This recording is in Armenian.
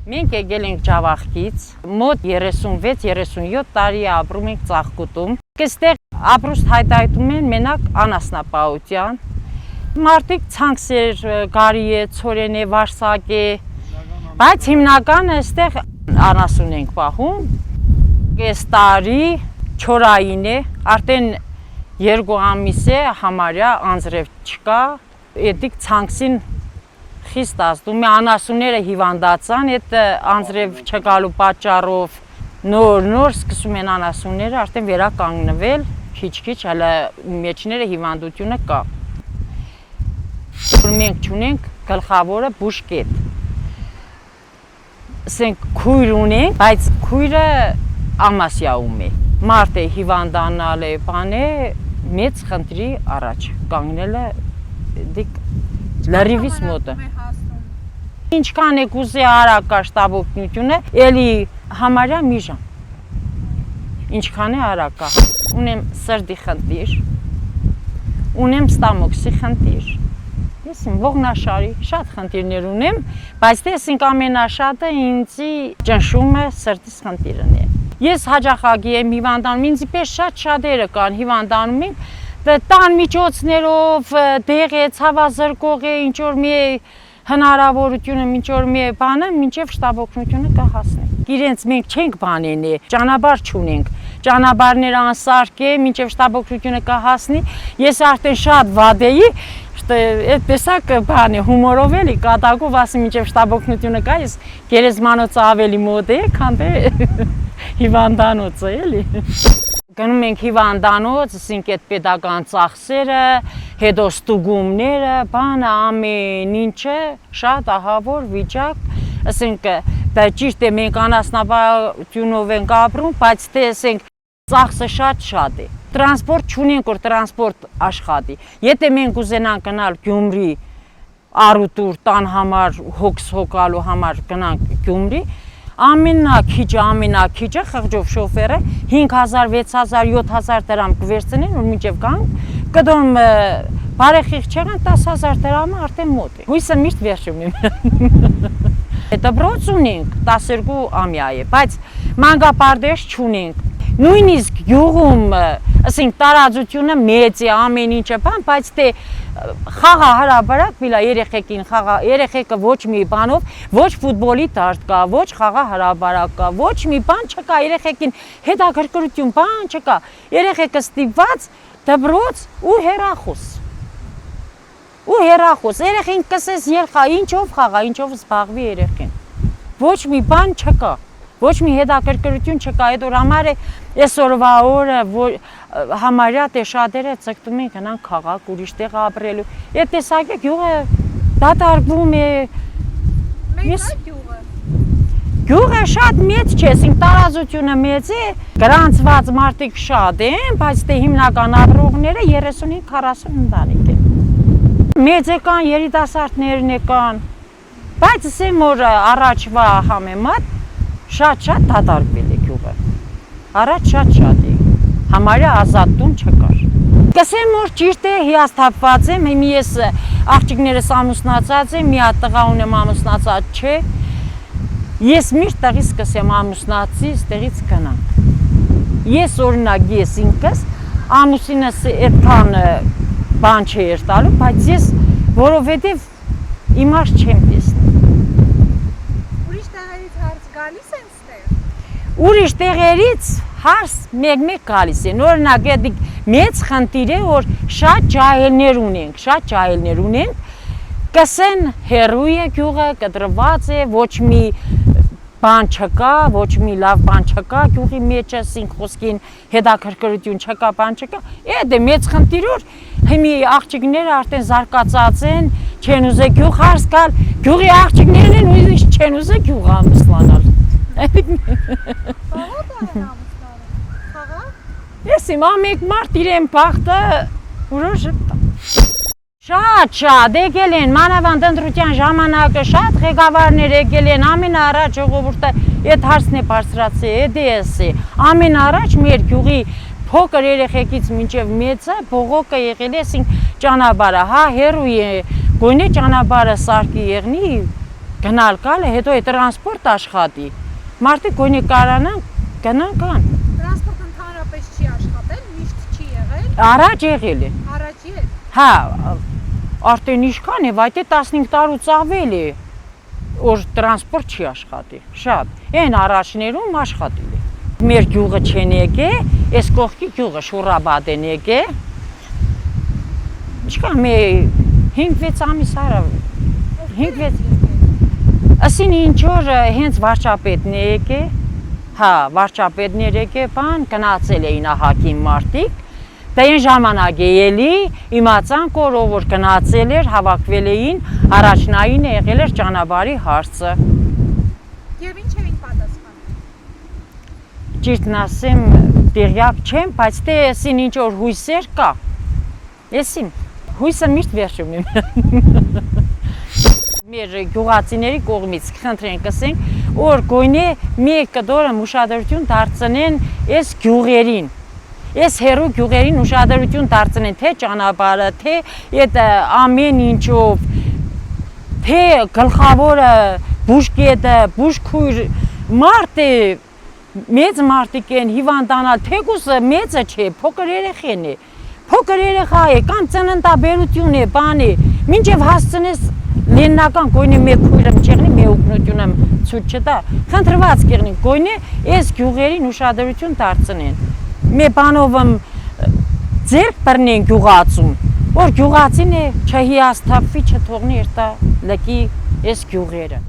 Մենք եկել ենք Ջավախքից, մոտ 36-37 տարի ապրում ենք Ծաղկուտում։ Այստեղ ապրուստ հայտայտում են մենակ անասնապահության։ Մարդիկ ցանքսեր, գարի է, ցորեն է, վարսակ է, բայց հիմնականը այստեղ անասուն ենք պահում։ Այս տարի չորային է, արդեն 2 ամիս է համարյա անձրև չկա, էդիկ ցանքսին խիստ ազդում է, անասունները հիվանդացան, այդ անձրև չգալու պատճառով նոր սկսում են անասունները արդեն վերականգնվել, քիչ-քիչ հələ մեջները հիվանդությունը կա։ Մենք չունենք գլխավորը բուժկետ։ Ասենք քույր ունենք, բայց քույրը ամասյաում է։ Մարդ է հիվանդանալ է, բան է, մեծ խնդրի առաջ կանգնելը դիք լրիվից մոտը։ Ինչքան եք ուզի արագ կաշտավ օգնությունը, էլի համարյա մի ժամ։ Ինչքան է արագ կա։ Ունեմ սրտի խնդիր, ունեմ ստամոքսի խնդիր։ Ես ողնաշարի շատ խնդիրներ ունեմ, բայց տեսինք ամենաշատը ինձի ճնշումը սրտիս խնդիրն է։ Ես հաճախակի եմ հիվանդանում, ինձի պես շատերը կան հիվանդանում են, տան միջոցներով, դեղ է, ցավազրկող է, ինչ որ մի հնարավորությունը, ինչ որ մի բանը, մինչև շտապ օգնությունը կհասնի։ Իրենց մենք չենք բանեն է, ճանապարհ չունենք, ճանապարհները անսարք է, մինչև շտապ օգնությունը կհասնի։ Ես արդեն շատ վատ էի, այդպեսակ բան է, հումորով էլի, կատակով ասի մինչև շտապ օգնությունը կա, ես գերեզմանոցը ավելի մոտ է, քան թե հիվանդանոցը էլի։ Գնում ենք հիվանդանոց, ասենք այդ պետական ծախսերը, հետո ստուգումները, բանը, ամեն ինչը, շատ ահավոր վիճակ, ասենք դա ճիշտ է մենք անասնապահությունով ենք ապրում, բայց թե ասենք ծախսը շատ է։ Տրանսպորտ չունենք, որ տրանսպորտ աշխատի։ Եթե մենք ուզենանք գնալ Գյումրի, առուտուր տան համար, հոգս հոգալու համար գնանք Գյումրի, ամենակիչը խղճով շոֆերը 5000, 6000, 7000 դրամ կվերցնեն, որ մինչև գանք, կդոմ բարեխիղ չեղան 10000 դրամը արդեն մոտ է։ Հույսը միշտ վերջում եմ։ Դպրոց ունենք 12 ամյա է, բայց մանկապարտեզ չունենք։ Նույնիսկ գյուղում, ասենք տարածությունը մեծ է, ամեն ինչը բան, բայց թե խաղահարաբարակ բիլա երեխեքը ոչ մի բանով, ոչ ֆուտբոլի տարդ կա, ոչ խաղահարաբարակ կա, ոչ մի բան չկա, երեխեքին հետաքրքրություն բան չկա, երեխեքը ստիպված դպրոց ու հեռախոս, երեխին կսես ելխա, ինչով խաղա, ինչով զբաղվի երեխին, ոչ մի բան չկա, ոչ մի հետաքրքրություն չկա, այդ որ համար է այսօրվա օրը համարյա թե շատերը ցկտում են գնան քաղաք, ուրիշ տեղ ապրելու։ Այդ տեսակը գյուղը դատարկվում է։ Գյուղը շատ մեծ չէ, ասենք տարածությունը մեծ է, գրանցված մարդիկ շատ են, բայց թե հիմնական ապրողները 35-40 ընտանիք են։ Մեծ կան, երիտասարդներն կան, բայց ասեմ որ առաջվա համեմատ շատ դատարկվել է գյուղը։ Առաջ շատ է, համարյա ազատ տուն չկար։ Կսեմ որ ճիշտ է, հիասթափված եմ, հիմի ես աղջիկներս ամուսնացած եմ, մի հատ տղա ունեմ ամուսնացած չէ։ Ես միշտ տեղից կսեմ ամուսնացից, տեղից գնանք։ Ես օրինակ ես ինքս ամուսինս այդքան բան չէր տալու, բայց ես որովհետև իմաստ չեմ տեսնում։ Ուրիշ տեղերից հարց գալիս են ստեղ։ Ուրիշ տեղերից հարց մեկ գալիս են, օրինակ այդ մեծ խնդիր է, որ շատ ջահելներ ունենք, կսեն հեռու է գյուղը, կտրված է, ոչ մի բան չկա, ոչ մի լավ բան չկա, գյուղի մեջը ասենք խոսքին հետաքրքրություն չկա, բան չկա, այդ է մեծ խնդիր որ հիմի աղջիկները արդեն զարգացած են, չեն ուզե գյուղ հարց գալ, գյուղի աղջիկներն են նույնիսկ չեն ուզե գյուղ ամուսնանալ։ Ես իմ ամեկ մարդ իրեն բախտը ուրոշ ժպտա։ Շատ եկել են, մանավանդ ընտրության ժամանակը շատ ղեկավարներ եկել են, ամենաառաջ ժողովուրդը այդ հարցն է բարձրացել, ամենաառաջ մեր գյուղի փոքր երեխեքից մինչև մեծը բողոքը եղել է, ասենք ճանապարհը, հա հեռու է, գոնե ճանապարհը սարքի եղնի, գնալ գալը, հետո է տրանսպորտ աշխատի։ Մարդիկ գոնի կարանան գնան կան։ Տրանսպորտ ընդհանրապես չի աշխատել, միշտ չի եղել։ Առաջ եղել է։ Առաջ էր։ Հա, արդեն ինչքան է, վայտե 15 տարուց ավել է, որ տրանսպորտ չի աշխատի։ Շատ։ Այն առաջներում աշխատել է։ Մեր գյուղը չեն եկել, այս կողքի գյուղը Շուրաբադ են եկել։ Ինչքան մի 5-6 ամիս արա 5-6 Ասին ինչ որ հենց վարչապետն է եկել, հա, վարչապետներ եկել, բան գնացել էին ահագին մարդիկ, դա այն ժամանակ է ելի, իմացան որ գնացել էր, հավաքվել էին, առաջնային է եղել էր ճանապարհի հարցը։ Եվ ինչ էին պատասխանում։ Ճիշտն ասեմ, տեղյակ չեմ, բայց դե ասին ինչ որ հույսեր կա։ Էսին հույսը միշտ վերջում է։ Մեր գյուղացիների կողմից խնդրենք ասենք, որ գոնե մի կդորը ուշադրություն դարձնեն այս գյուղերին, այս հերու գյուղերին ուշադրություն դարձնեն, թե ճանապարհը, թե այդ ամեն ինչով, թե գլխավորը, բուժկետը, բուժքույր մարդը, մեծ մարդիկ են հիվանդանալ, թեկուզը մեծը չէ, փոքր երեխեն է, փոքր երեխա է, կամ ծննդաբերություն է, բան է, մինչև հասցնես Լեննական գույնի մեկ քույրը չեղնի, մի օգնություն եմ ցույց չտա։ Խնդրված կեղնի գույնի այս գյուղերին ուշադրություն դարձնեն։ Մի բանով ձեռք բռնեն գյուղացուն, որ գյուղացին է չհիասթափվի, չթողնի երթա լքի այս գյուղերը։